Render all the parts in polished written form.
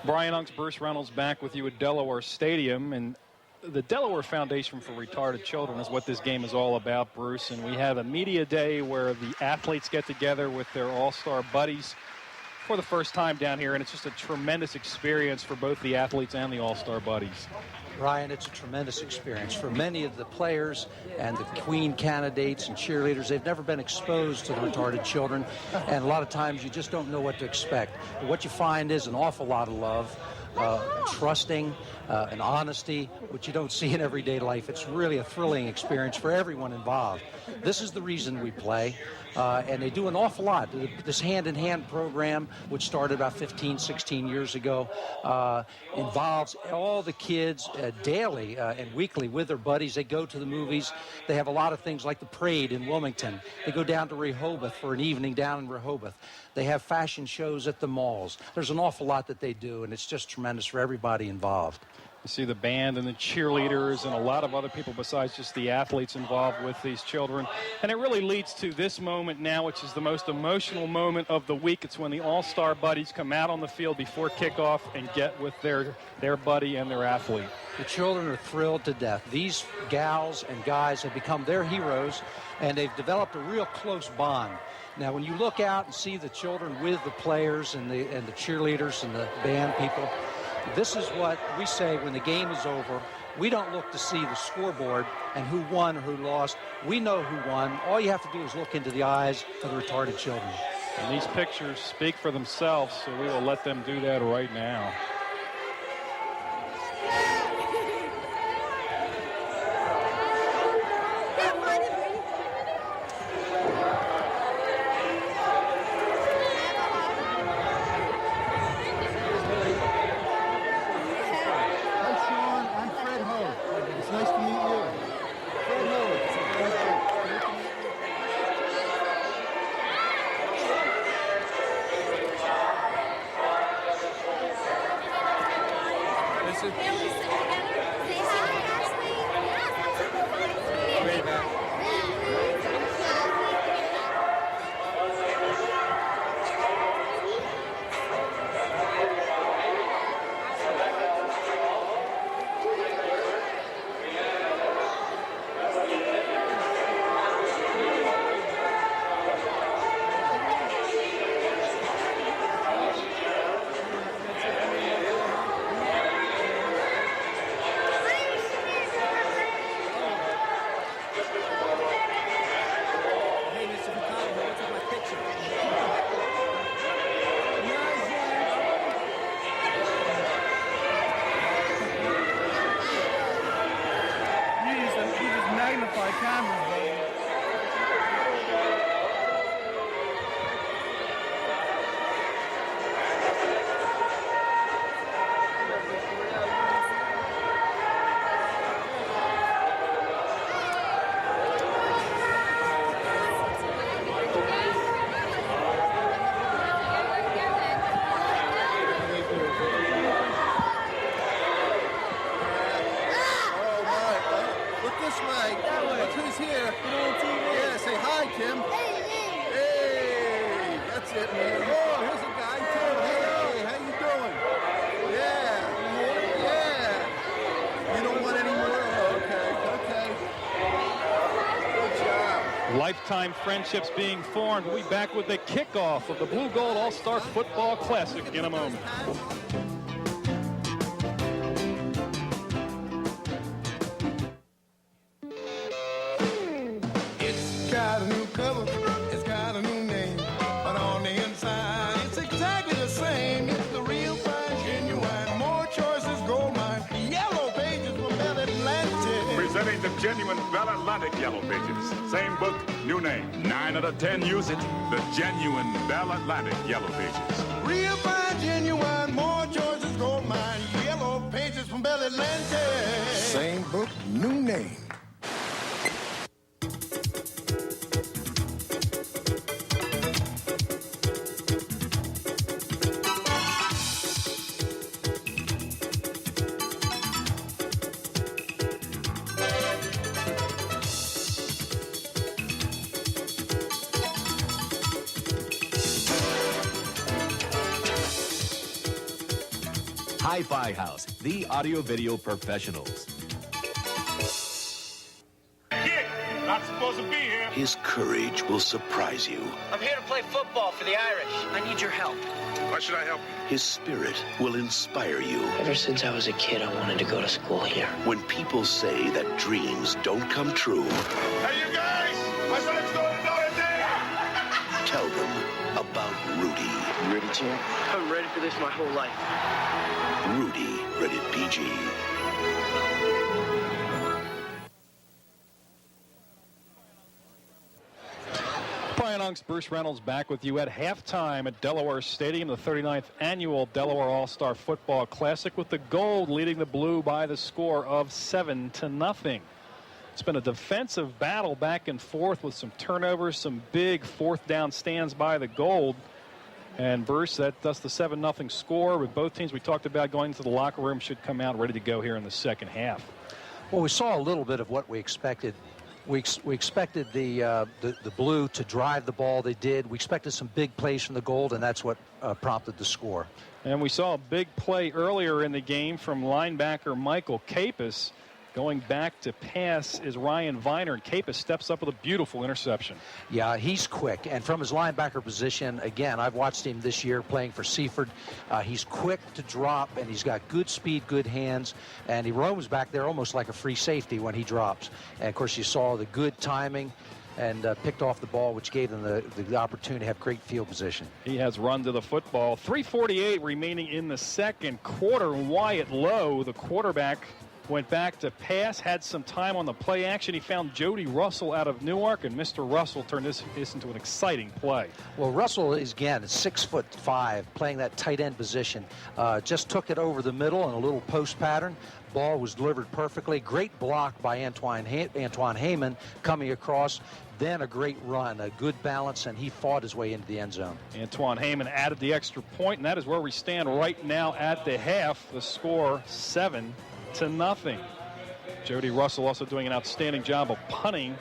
Brian Unks, Bruce Reynolds back with you at Delaware Stadium. And the Delaware Foundation for Retarded Children is what this game is all about, Bruce. And we have a media day where the athletes get together with their all-star buddies for the first time down here. And it's just a tremendous experience for both the athletes and the all-star buddies. Ryan, it's a tremendous experience. For many of the players and the queen candidates and cheerleaders, they've never been exposed to the retarded children, and a lot of times you just don't know what to expect. But what you find is an awful lot of love, trusting, and honesty, which you don't see in everyday life. It's really a thrilling experience for everyone involved. This is the reason we play, and they do an awful lot. This hand-in-hand program, which started about 15, 16 years ago, involves all the kids daily and weekly with their buddies. They go to the movies. They have a lot of things like the parade in Wilmington. They go down to Rehoboth for an evening down in Rehoboth. They have fashion shows at the malls. There's an awful lot that they do, and it's just tremendous for everybody involved. You see the band and the cheerleaders and a lot of other people besides just the athletes involved with these children. And it really leads to this moment now, which is the most emotional moment of the week. It's when the all-star buddies come out on the field before kickoff and get with their buddy and their athlete. The children are thrilled to death. These gals and guys have become their heroes, and they've developed a real close bond. Now, when you look out and see the children with the players and the cheerleaders and the band people, this is what we say when the game is over. We don't look to see the scoreboard and who won or who lost. We know who won. All you have to do is look into the eyes of the retarded children. And these pictures speak for themselves, so we will let them do that right now. Lifetime friendships being formed. We'll be back with the kickoff of the Blue Gold All-Star Football Classic in a moment. It's got a new cover, it's got a new name, but on the inside it's exactly the same. It's the real fine, genuine, more choices, gold mine, yellow pages from Bell Atlantic. Presenting the genuine Bell Atlantic Yellow Pages. Same book, new name. 9 out of 10 use it. The genuine Bell Atlantic Yellow Pages. Real fine, genuine, more choices, gold mine, yellow pages from Bell Atlantic. Same book, new name. Hi-Fi House, the audio-video professionals. Kid, not supposed to be here. His courage will surprise you. I'm here to play football for the Irish. I need your help. Why should I help you? His spirit will inspire you. Ever since I was a kid, I wanted to go to school here. When people say that dreams don't come true, Hey, you guys! My son's going to Notre Dame! tell them about Rudy. You ready, champ? I'm ready for this my whole life. Rudy, rated PG. Brian Unks, Bruce Reynolds back with you at halftime at Delaware Stadium, the 39th annual Delaware All-Star Football Classic, with the Gold leading the Blue by the score of 7-0. It's been a defensive battle back and forth with some turnovers, some big fourth down stands by the Gold. And Bruce, that's the 7-0 score. With both teams we talked about going into the locker room should come out ready to go here in the second half. Well, we saw a little bit of what we expected. We expected the Blue to drive the ball. They did. We expected some big plays from the Gold, and that's what prompted the score. And we saw a big play earlier in the game from linebacker Michael Capus. Going back to pass is Ryan Viner, and Capus steps up with a beautiful interception. Yeah, he's quick. And from his linebacker position, again, I've watched him this year playing for Seaford. He's quick to drop, and he's got good speed, good hands. And he roams back there almost like a free safety when he drops. And, of course, you saw the good timing and picked off the ball, which gave them the opportunity to have great field position. He has run to the football. 3:48 remaining in the second quarter. Wyatt Lowe, the quarterback, went back to pass, had some time on the play action. He found Jody Russell out of Newark, and Mr. Russell turned this into an exciting play. Well, Russell is, again, 6'5", playing that tight end position. Just took it over the middle in a little post pattern. Ball was delivered perfectly. Great block by Antoine Heyman coming across. Then a great run, a good balance, and he fought his way into the end zone. Antoine Heyman added the extra point, and that is where we stand right now at the half. The score 7-0. Jody Russell also doing an outstanding job of punting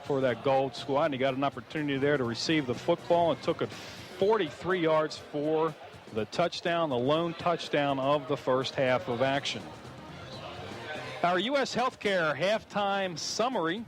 for that Gold squad, and he got an opportunity there to receive the football and took it 43 yards for the touchdown, the lone touchdown of the first half of action. Our U.S. Healthcare halftime summary.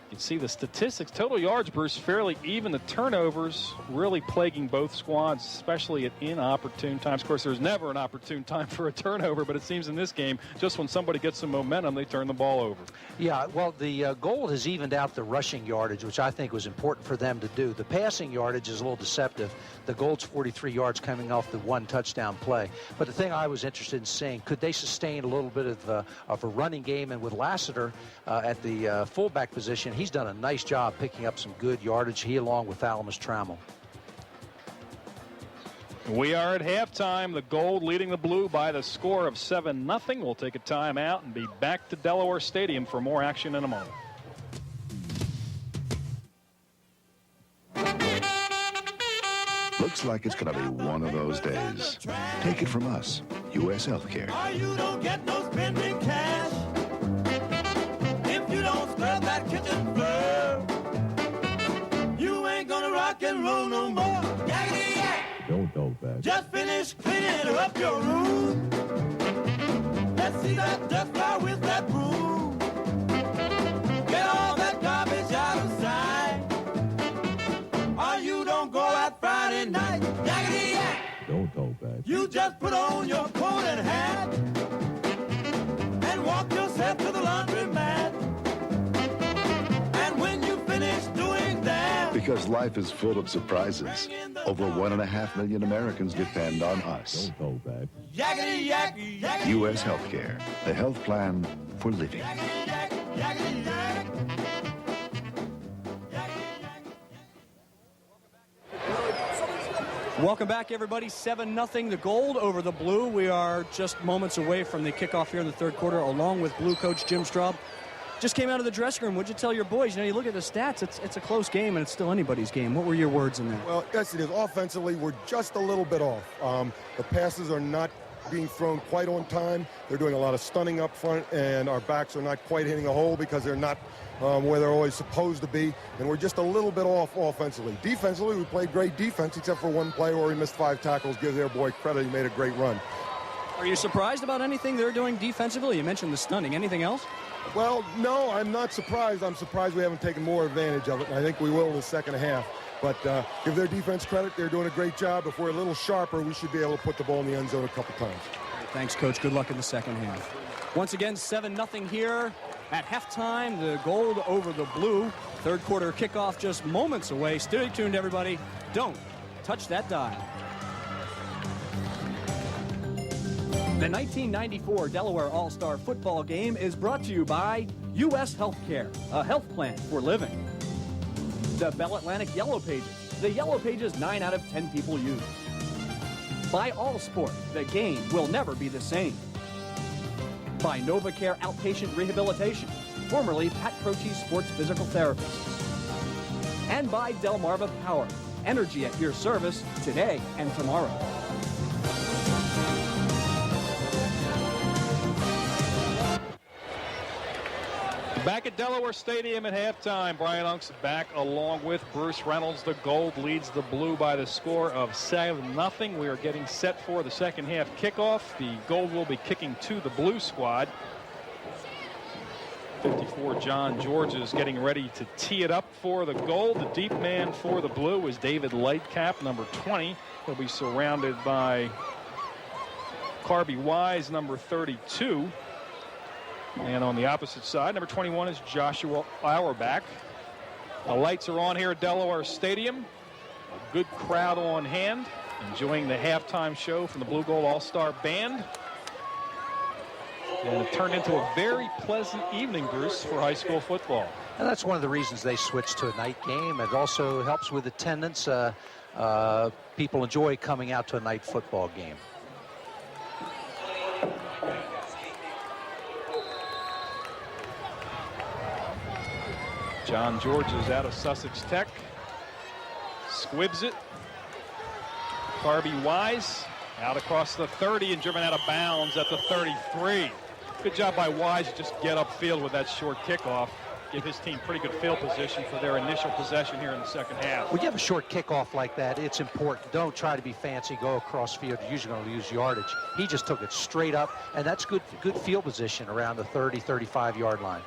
You can see the statistics. Total yards, Bruce, fairly even. The turnovers really plaguing both squads, especially at inopportune times. Of course, there's never an opportune time for a turnover, but it seems in this game, just when somebody gets some momentum, they turn the ball over. Yeah, well, the Gold has evened out the rushing yardage, which I think was important for them to do. The passing yardage is a little deceptive. The Gold's 43 yards coming off the one touchdown play. But the thing I was interested in seeing, could they sustain a little bit of a running game? And with Lassiter at the fullback position, he's done a nice job picking up some good yardage, he along with Thalamus Trammell. We are at halftime. The Gold leading the Blue by the score of 7-0. We'll take a timeout and be back to Delaware Stadium for more action in a moment. Looks like it's going to be one of those days. Take it from us, U.S. Healthcare. You don't get no spending cash if you don't scrub that kitchen floor. You ain't gonna rock and roll no more. Yakety yak. Don't go back. Just finish cleaning up your room. Let's see that dust fly with that broom. Get all that garbage out of sight. Or you don't go out Friday night. Yakety yak. Don't go back. You just put on your coat and hat and walk yourself to the laundromat. And when you finish doing that, Because life is full of surprises. Over 1.5 million Americans depend on us. Don't go back. yakety yak, yakety U.S. Healthcare, the health plan for living. yakety yak, yakety yak. Welcome back, everybody. 7-0, the Gold over the Blue. We are just moments away from the kickoff here in the third quarter, along with Blue coach Jim Straub. Just came out of the dressing room. What'd you tell your boys? You know, you look at the stats, it's a close game, and it's still anybody's game. What were your words in that? Well, yes, it is. Offensively, we're just a little bit off. The passes are not being thrown quite on time. They're doing a lot of stunning up front, and our backs are not quite hitting a hole because they're not where they're always supposed to be, and we're just a little bit off offensively. Defensively, we played great defense, except for one play where we missed 5 tackles. Give their boy credit, he made a great run. Are you surprised about anything they're doing defensively? You mentioned the stunning. Anything else? Well, no, I'm not surprised. I'm surprised we haven't taken more advantage of it, and I think we will in the second half. But give their defense credit. They're doing a great job. If we're a little sharper, we should be able to put the ball in the end zone a couple times. Thanks, Coach. Good luck in the second half. Once again, 7-0 here at halftime. The gold over the blue. Third quarter kickoff just moments away. Stay tuned, everybody. Don't touch that dial. The 1994 Delaware All-Star Football Game is brought to you by U.S. Healthcare, a health plan for living. The Bell Atlantic Yellow Pages, the Yellow Pages 9 out of 10 people use. By All Sport, the game will never be the same. By NovaCare Outpatient Rehabilitation, formerly Pt2 Sports Physical Therapists. And by Delmarva Power, energy at your service today and tomorrow. Back at Delaware Stadium at halftime, Brian Unks back along with Bruce Reynolds. The gold leads the blue by the score of 7-0. We are getting set for the second half kickoff. The gold will be kicking to the blue squad. 54, John George is getting ready to tee it up for the gold. The deep man for the blue is David Lightcap, number 20. He'll be surrounded by Carby Wise, number 32. And on the opposite side, number 21 is Joshua Auerbach. The lights are on here at Delaware Stadium. A good crowd on hand, enjoying the halftime show from the Blue Gold All-Star Band. And it turned into a very pleasant evening, Bruce, for high school football. And that's one of the reasons they switched to a night game. It also helps with attendance. People enjoy coming out to a night football game. John George is out of Sussex Tech. Squibs it. Carby Wise out across the 30 and driven out of bounds at the 33. Good job by Wise to just get upfield with that short kickoff. Give his team pretty good field position for their initial possession here in the second half. When you have a short kickoff like that, it's important. Don't try to be fancy, go across field. You're usually going to lose yardage. He just took it straight up, and that's good field position around the 30, 35-yard line.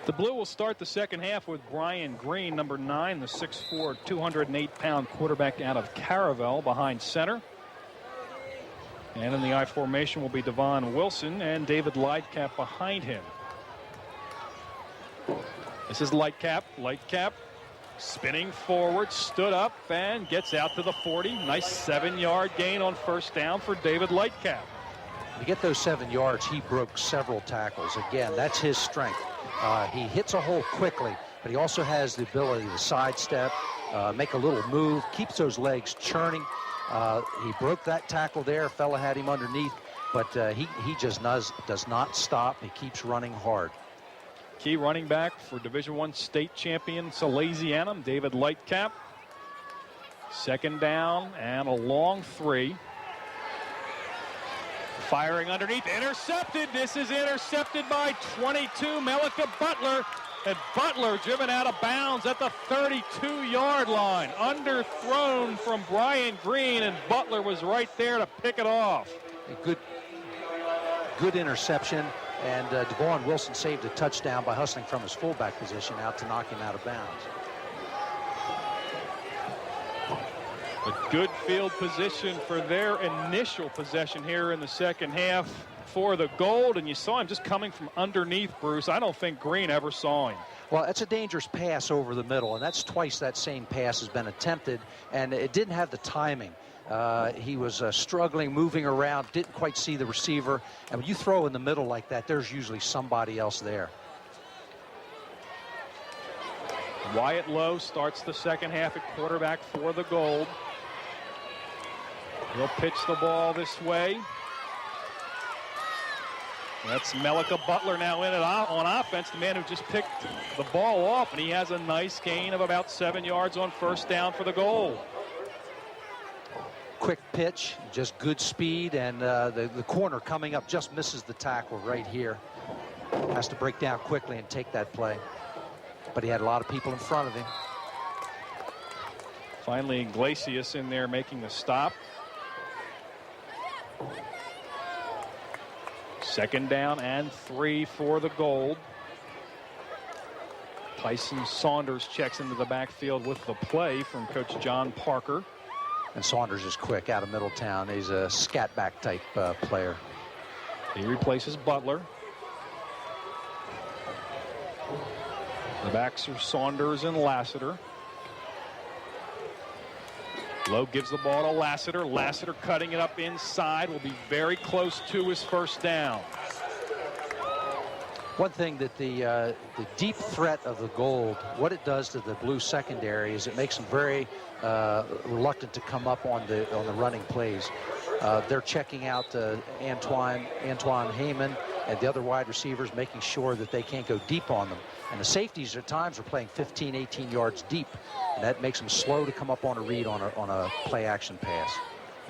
The Blue will start the second half with Brian Green, number 9, the 6'4", 208-pound quarterback out of Caravel behind center. And in the I formation will be Devon Wilson and David Lightcap behind him. This is Lightcap. Lightcap spinning forward, stood up, and gets out to the 40. Nice 7-yard gain on first down for David Lightcap. To get those 7 yards, he broke several tackles. Again, that's his strength. He hits a hole quickly, but he also has the ability to sidestep, make a little move, keeps those legs churning. He broke that tackle there. Fella had him underneath, but he just does not stop. He keeps running hard. Key running back for Division I state champion Salesianum, David Lightcap. Second down and a long 3. Firing underneath, intercepted. This is intercepted by 22, Melika Butler. And Butler driven out of bounds at the 32-yard line. Underthrown from Brian Green, and Butler was right there to pick it off. A good interception, and Devon Wilson saved a touchdown by hustling from his fullback position out to knock him out of bounds. A good field position for their initial possession here in the second half for the gold, and you saw him just coming from underneath, Bruce. I don't think Green ever saw him. Well, that's a dangerous pass over the middle, and that's twice that same pass has been attempted, and it didn't have the timing. He was struggling, moving around, didn't quite see the receiver, and when you throw in the middle like that, there's usually somebody else there. Wyatt Lowe starts the second half at quarterback for the gold. He'll pitch the ball this way. That's Melika Butler now in it on offense, the man who just picked the ball off, and he has a nice gain of about 7 yards on first down for the goal. Quick pitch, just good speed, and the corner coming up just misses the tackle right here. Has to break down quickly and take that play. But he had a lot of people in front of him. Finally, Iglesias in there making the stop. Second down and 3 for the Gold. Tyson Saunders checks into the backfield with the play from Coach John Parker. And Saunders is quick out of Middletown. He's a scat back type player. He replaces Butler. The backs are Saunders and Lassiter. Lowe gives the ball to Lassiter. Lassiter cutting it up inside, will be very close to his first down. One thing that the deep threat of the Gold, what it does to the Blue secondary is it makes them very reluctant to come up on the running plays. They're checking out Antoine Heyman and the other wide receivers, making sure that they can't go deep on them. And the safeties at times are playing 15, 18 yards deep, and that makes them slow to come up on a read on a play action pass.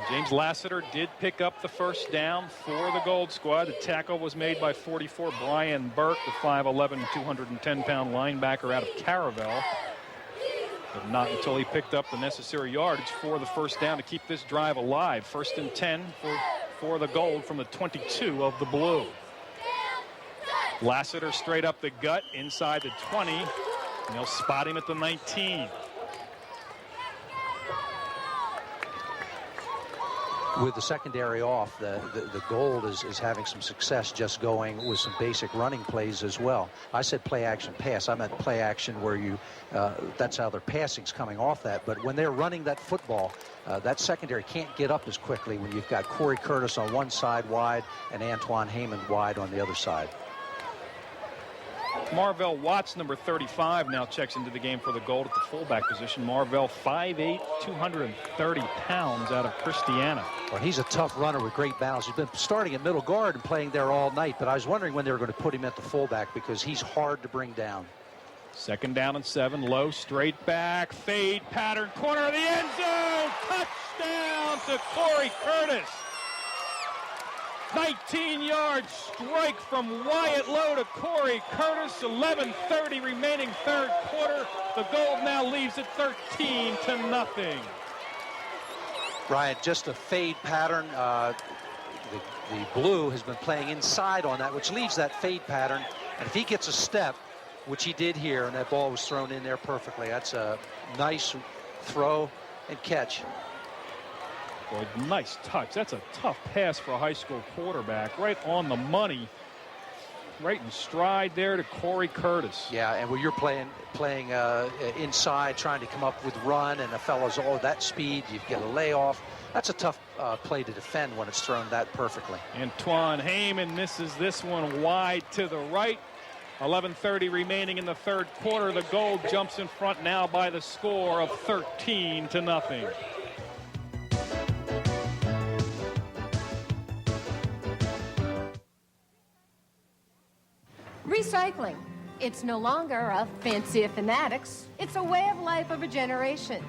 James Lassiter did pick up the first down for the Gold squad. The tackle was made by 44 Brian Burke, the 5'11", 210-pound linebacker out of Caravel. But not until he picked up the necessary yardage for the first down to keep this drive alive. 1st and 10 for the Gold from the 22 of the Blue. Lassiter straight up the gut inside the 20. And they'll spot him at the 19. With the secondary off, the Gold is having some success just going with some basic running plays as well. I said play action pass. I meant play action where you that's how their passing's coming off that. But when they're running that football, that secondary can't get up as quickly when you've got Corey Curtis on one side wide and Antoine Heyman wide on the other side. Marvell Watts, number 35, now checks into the game for the Gold at the fullback position. Marvell, 5'8", 230 pounds out of Christiana. Well, he's a tough runner with great balance. He's been starting at middle guard and playing there all night, but I was wondering when they were going to put him at the fullback because he's hard to bring down. 2nd down and 7. Low, straight back, fade, pattern, corner of the end zone. Touchdown to Corey Curtis. 19-yard strike from Wyatt Lowe to Corey Curtis. 11:30 remaining third quarter. The Gold now leaves it 13-0. Brian, just a fade pattern. The Blue has been playing inside on that, which leaves that fade pattern. And if he gets a step, which he did here, and that ball was thrown in there perfectly, that's a nice throw and catch. Boy, nice touch. That's a tough pass for a high school quarterback. Right on the money. Right in stride there to Corey Curtis. Yeah, and when you're playing inside, trying to come up with run, and a fellow's that speed, you get a layoff. That's a tough play to defend when it's thrown that perfectly. Antoine Heyman misses this one wide to the right. 11:30 remaining in the third quarter. The Gold jumps in front now by the score of 13-0. Recycling. It's no longer a fancy of fanatics. It's a way of life of a generation,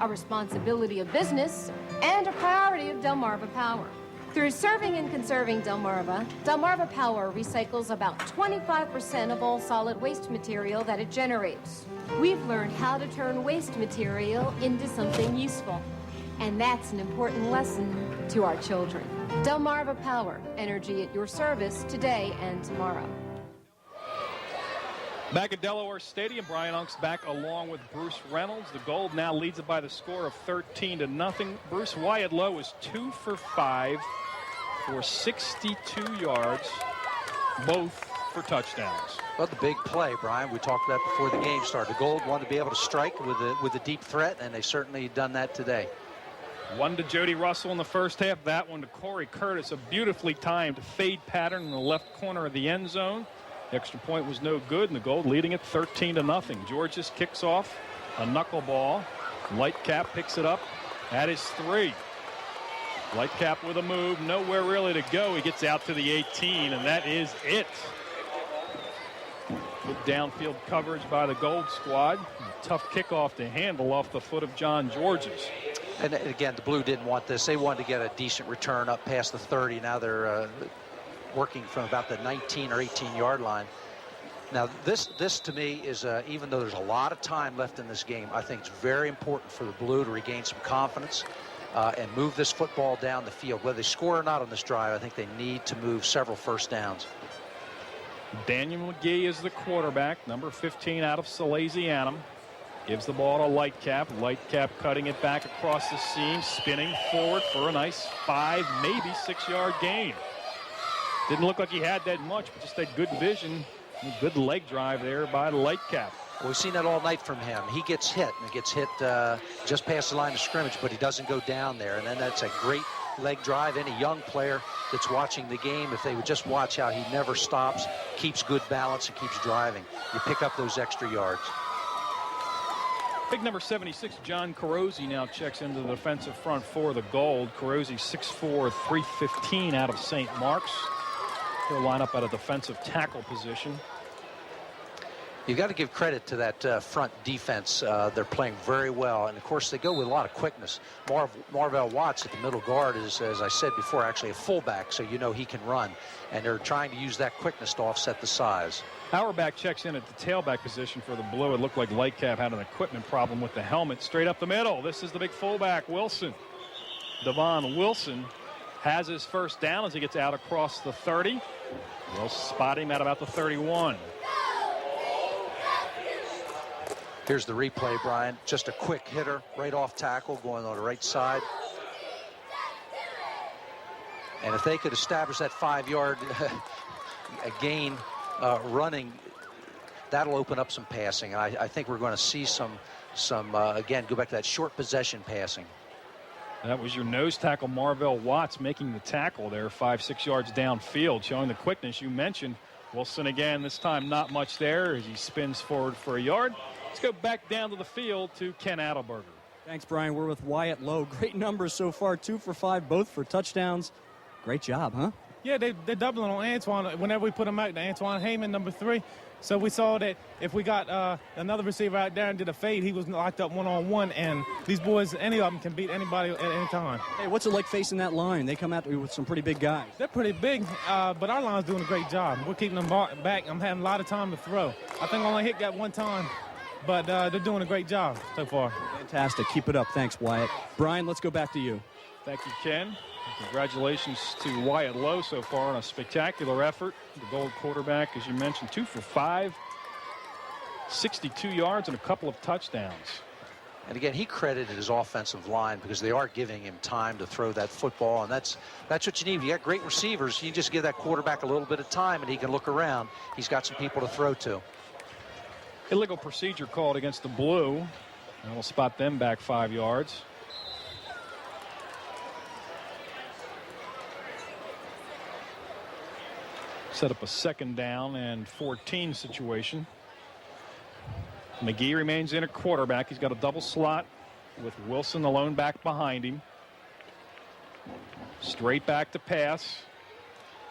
a responsibility of business, and a priority of Delmarva Power. Through serving and conserving Delmarva, Delmarva Power recycles about 25% of all solid waste material that it generates. We've learned how to turn waste material into something useful, and that's an important lesson to our children. Delmarva Power, energy at your service today and tomorrow. Back at Delaware Stadium, Brian Unk's back along with Bruce Reynolds. The Gold now leads it by the score of 13-0. Bruce, Wyatt Lowe is 2 for 5 for 62 yards, both for touchdowns. Well, the big play, Brian, we talked about before the game started. The Gold wanted to be able to strike with a deep threat, and they certainly done that today. One to Jody Russell in the first half. That one to Corey Curtis. A beautifully timed fade pattern in the left corner of the end zone. The extra point was no good, and the Gold leading it 13-0. Georges kicks off a knuckleball. Lightcap picks it up. That is 3. Lightcap with a move. Nowhere really to go. He gets out to the 18, and that is it. Good downfield coverage by the Gold squad. Tough kickoff to handle off the foot of John Georges. And again, the Blue didn't want this. They wanted to get a decent return up past the 30. Now they're working from about the 19 or 18-yard line. Now, this to me is, even though there's a lot of time left in this game, I think it's very important for the Blue to regain some confidence. and move this football down the field. Whether they score or not on this drive, I think they need to move several first downs. Daniel McGee is the quarterback, number 15 out of Salesianum. Gives the ball to Lightcap. Lightcap cutting it back across the seam, spinning forward for a nice 5, maybe 6-yard gain. Didn't look like he had that much, but just that good vision, good leg drive there by Lightcap. Well, we've seen that all night from him. He gets hit, and he gets hit just past the line of scrimmage, but he doesn't go down there. And then that's a great leg drive. Any young player that's watching the game, if they would just watch how he never stops, keeps good balance, and keeps driving, you pick up those extra yards. Big number 76, John Carosi, now checks into the defensive front for the Gold. Carosi 6'4", 315 out of St. Mark's. He'll line up at a defensive tackle position. You've got to give credit to that front defense. They're playing very well. And, of course, they go with a lot of quickness. Marvell Watts at the middle guard is, as I said before, actually a fullback, so you know he can run. And they're trying to use that quickness to offset the size. Auerbach checks in at the tailback position for the Blue. It looked like Lightcap had an equipment problem with the helmet. Straight up the middle. This is the big fullback, Wilson. Devon Wilson has his first down as he gets out across the 30. We'll spot him at about the 31. Here's the replay, Brian. Just a quick hitter, right off tackle, going on the right side. And if they could establish that 5-yard gain running, that'll open up some passing. I think we're going to see some again, go back to that short possession passing. That was your nose tackle, Marvell Watts, making the tackle there, 5-6 yards downfield, showing the quickness you mentioned. Wilson again, this time not much there as he spins forward for a yard. Let's go back down to the field to Ken Adelberger. Thanks, Brian. We're with Wyatt Lowe. Great numbers so far, 2 for 5, both for touchdowns. Great job, huh? Yeah, they're doubling on Antoine. Whenever we put him out, Antoine Heyman, number 3. So we saw that if we got another receiver out there and did a fade, he was locked up one-on-one. And these boys, any of them can beat anybody at any time. Hey, what's it like facing that line? They come out with some pretty big guys. They're pretty big, but our line's doing a great job. We're keeping them back. I'm having a lot of time to throw. I think I only hit that one time, but they're doing a great job so far. Fantastic. Keep it up. Thanks, Wyatt. Brian, let's go back to you. Thank you, Ken. Congratulations to Wyatt Lowe so far on a spectacular effort. The Gold quarterback, as you mentioned, 2 for 5, 62 yards and a couple of touchdowns. And again, he credited his offensive line because they are giving him time to throw that football, and that's what you need. You got great receivers. You just give that quarterback a little bit of time, and he can look around. He's got some people to throw to. Illegal procedure called against the Blue, and we'll spot them back 5 yards. Set up a 2nd down and 14 situation. McGee remains in at quarterback. He's got a double slot with Wilson, the lone back behind him. Straight back to pass.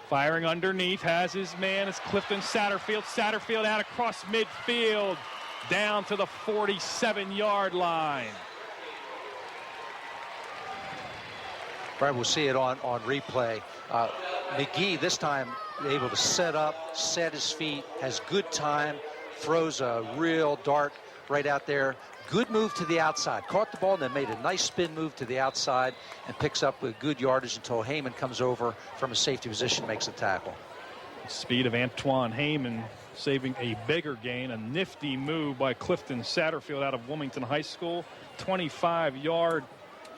Firing underneath, has his man. It's Clifton Satterfield. Satterfield out across midfield, down to the 47-yard line. Right, we'll see it on replay. McGee this time able to set up, set his feet, has good time, throws a real dart right out there. Good move to the outside. Caught the ball and then made a nice spin move to the outside and picks up with good yardage until Heyman comes over from a safety position, makes a tackle. Speed of Antoine Heyman saving a bigger gain. A nifty move by Clifton Satterfield out of Wilmington High School. 25-yard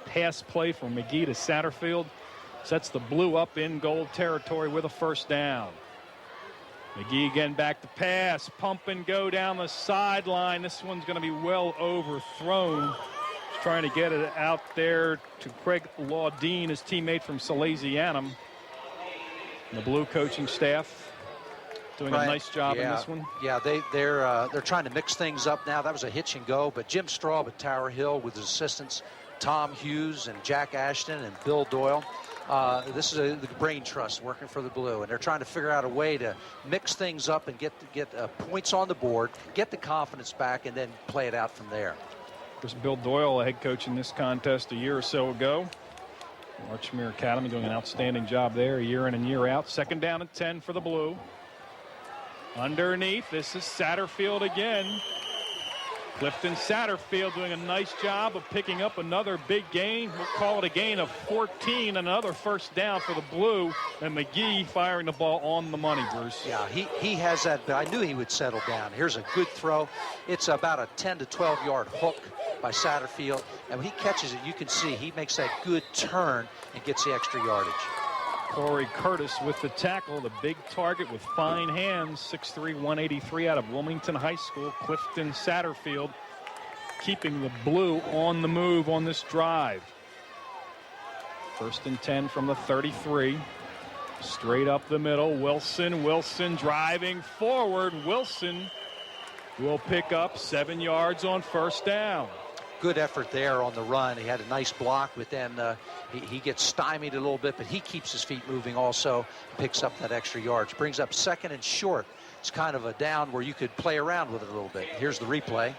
pass play from McGee to Satterfield. Sets the Blue up in Gold territory with a 1st down. McGee again back to pass. Pump and go down the sideline. This one's going to be well overthrown. He's trying to get it out there to Craig Laudine, his teammate from Salesianum. And the Blue coaching staff doing a nice job in this one. Yeah, they're trying to mix things up now. That was a hitch and go, but Jim Straub at Tower Hill with his assistants, Tom Hughes and Jack Ashton and Bill Doyle. This is the brain trust working for the Blue, and they're trying to figure out a way to mix things up and get points on the board, get the confidence back, and then play it out from there. Of course, Bill Doyle, a head coach in this contest a year or so ago. Archmere Academy doing an outstanding job there year in and year out. 2nd down and 10 for the Blue. Underneath, this is Satterfield again. Clifton Satterfield doing a nice job of picking up another big gain. We'll call it a gain of 14, another first down for the Blue, and McGee firing the ball on the money, Bruce. Yeah, he has that, but I knew he would settle down. Here's a good throw. It's about a 10 to 12 yard hook by Satterfield, and when he catches it, you can see he makes that good turn and gets the extra yardage. Corey Curtis with the tackle, the big target with fine hands, 6'3", 183 out of Wilmington High School. Clifton Satterfield keeping the Blue on the move on this drive. 1st and 10 from the 33. Straight up the middle. Wilson driving forward. Wilson will pick up 7 yards on first down. Good effort there on the run. He had a nice block, but then he gets stymied a little bit, but he keeps his feet moving also, picks up that extra yards. Brings up 2nd and short. It's kind of a down where you could play around with it a little bit. Here's the replay.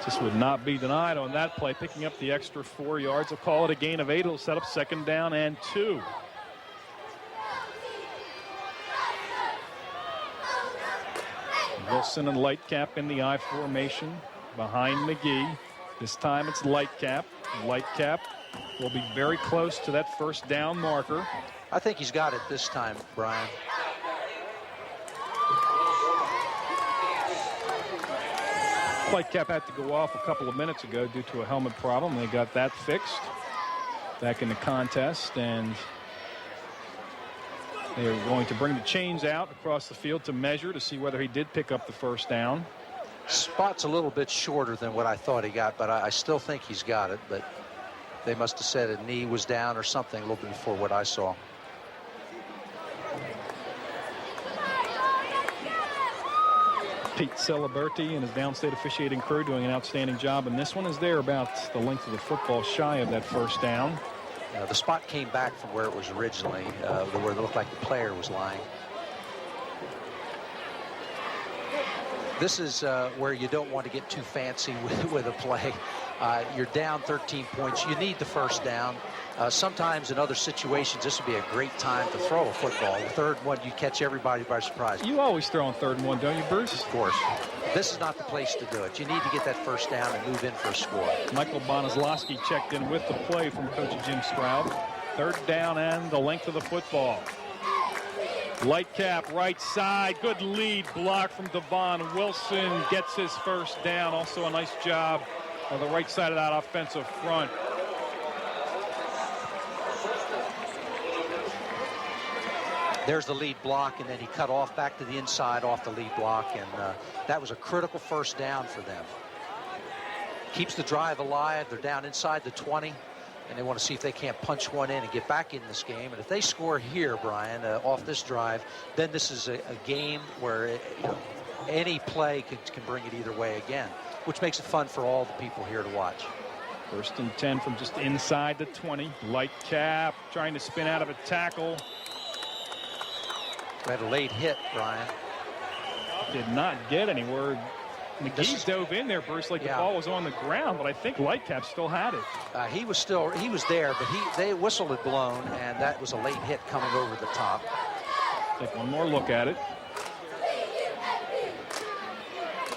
This would not be denied on that play, picking up the extra 4 yards. They'll call it a gain of 8. It'll set up 2nd down and 2. Wilson and Lightcap in the I formation behind McGee. This time it's Lightcap. Lightcap will be very close to that first down marker. I think he's got it this time, Brian. Lightcap had to go off a couple of minutes ago due to a helmet problem. They got that fixed back in the contest, and they are going to bring the chains out across the field to measure to see whether he did pick up the first down. Spot's a little bit shorter than what I thought he got, but I still think he's got it. But they must have said a knee was down or something a little bit before what I saw. Pete Celeberti and his downstate officiating crew doing an outstanding job in this one, as they're about the length of the football shy of that first down. The spot came back from where it was originally, where it looked like the player was lying. This is where you don't want to get too fancy with a play. You're down 13 points. You need the first down. Sometimes in other situations, this would be a great time to throw a football. The 3rd one, you catch everybody by surprise. You always throw on 3rd and 1, don't you, Bruce? Of course. This is not the place to do it. You need to get that first down and move in for a score. Michael Bonizlowski checked in with the play from Coach Jim Stroud. 3rd down and the length of the football. Lightcap right side. Good lead block from Devon Wilson. Gets his first down. Also a nice job on the right side of that offensive front. There's the lead block, and then he cut off back to the inside off the lead block, and that was a critical first down for them. Keeps the drive alive. They're down inside the 20, and they want to see if they can't punch one in and get back in this game. And if they score here, Brian, off this drive, then this is a game where any play can bring it either way again, which makes it fun for all the people here to watch. 1st and 10 from just inside the 20. Lightcap trying to spin out of a tackle. Had a late hit, Brian. Did not get anywhere. McGee dove in there, Bruce, like the ball was on the ground, but I think Lightcap still had it. He was there, but they whistle had blown, and that was a late hit coming over the top. Take one more look at it.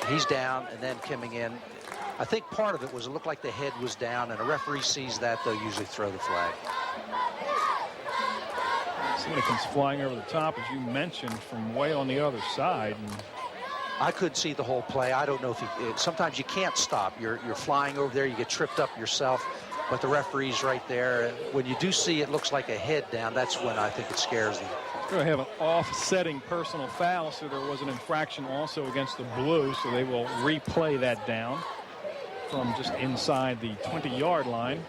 He's down, and then coming in. I think part of it was it looked like the head was down, and a referee sees that, they'll usually throw the flag. Somebody comes flying over the top, as you mentioned, from way on the other side. And I couldn't see the whole play. I don't know if sometimes you can't stop. You're flying over there, you get tripped up yourself, but the referee's right there. When you do see it looks like a head down, that's when I think it scares them. We're going to have an offsetting personal foul, so there was an infraction also against the Blue, so they will replay that down from just inside the 20-yard line.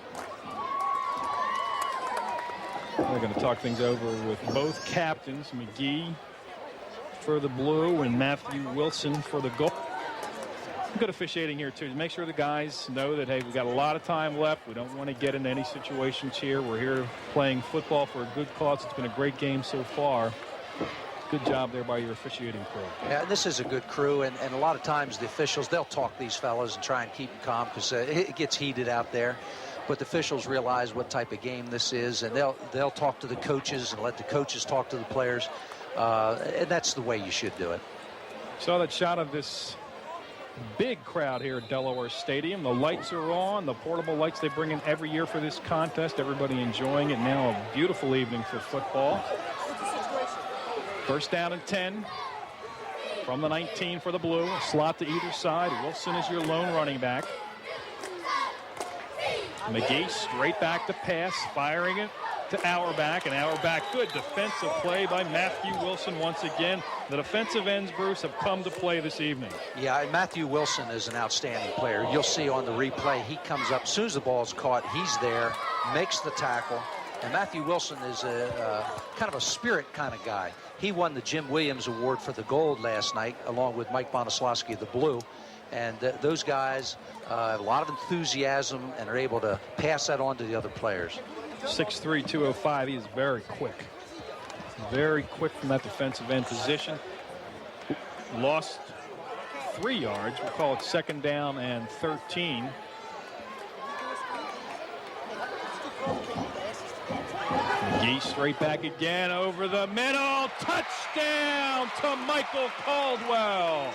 We're going to talk things over with both captains, McGee for the Blue and Matthew Wilson for the goal. Good officiating here, too, to make sure the guys know that, hey, we've got a lot of time left. We don't want to get into any situations here. We're here playing football for a good cause. It's been a great game so far. Good job there by your officiating crew. Yeah, this is a good crew, and a lot of times the officials, they'll talk these fellas and try and keep them calm because it gets heated out there. But the officials realize what type of game this is, and they'll talk to the coaches and let the coaches talk to the players. And that's the way you should do it. Saw that shot of this big crowd here at Delaware Stadium. The lights are on, the portable lights they bring in every year for this contest. Everybody enjoying it now. A beautiful evening for football. First down and 10 from the 19 for the Blue. A slot to either side. Wilson is your lone running back. McGee straight back to pass, firing it to Auerbach, and Auerbach, good defensive play by Matthew Wilson once again. The defensive ends, Bruce, have come to play this evening. Yeah, and Matthew Wilson is an outstanding player. You'll see on the replay, he comes up, as soon as the ball is caught, he's there, makes the tackle. And Matthew Wilson is a kind of a spirit kind of guy. He won the Jim Williams Award for the gold last night, along with Mike Bonoslawski, the blue. And those guys have a lot of enthusiasm and are able to pass that on to the other players. 6'3", 205. He is very quick. Very quick from that defensive end position. Lost 3 yards. We'll call it second down and 13. McGee straight back again over the middle. Touchdown to Michael Caldwell.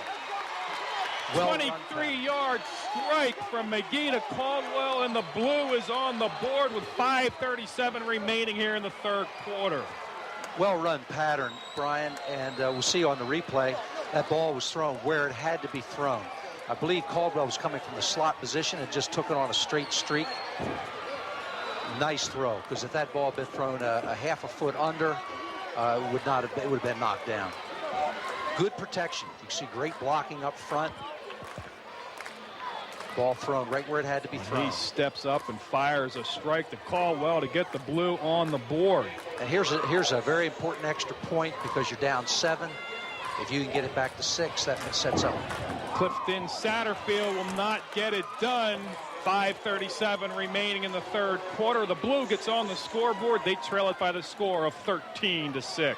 23-yard strike from McGee to Caldwell, and the Blue is on the board with 5:37 remaining here in the third quarter. Well-run pattern, Brian, and we'll see on the replay that ball was thrown where it had to be thrown. I believe Caldwell was coming from the slot position and just took it on a straight streak. Nice throw, because if that ball had been thrown a half a foot under, it would have been knocked down. Good protection. You see great blocking up front. Ball thrown right where it had to be thrown. He steps up and fires a strike to Caldwell to get the Blue on the board. And here's a very important extra point, because you're down 7. If you can get it back to 6, that sets up. Clifton Satterfield will not get it done. 5:37 remaining in the third quarter. The Blue gets on the scoreboard. They trail it by the score of 13-6.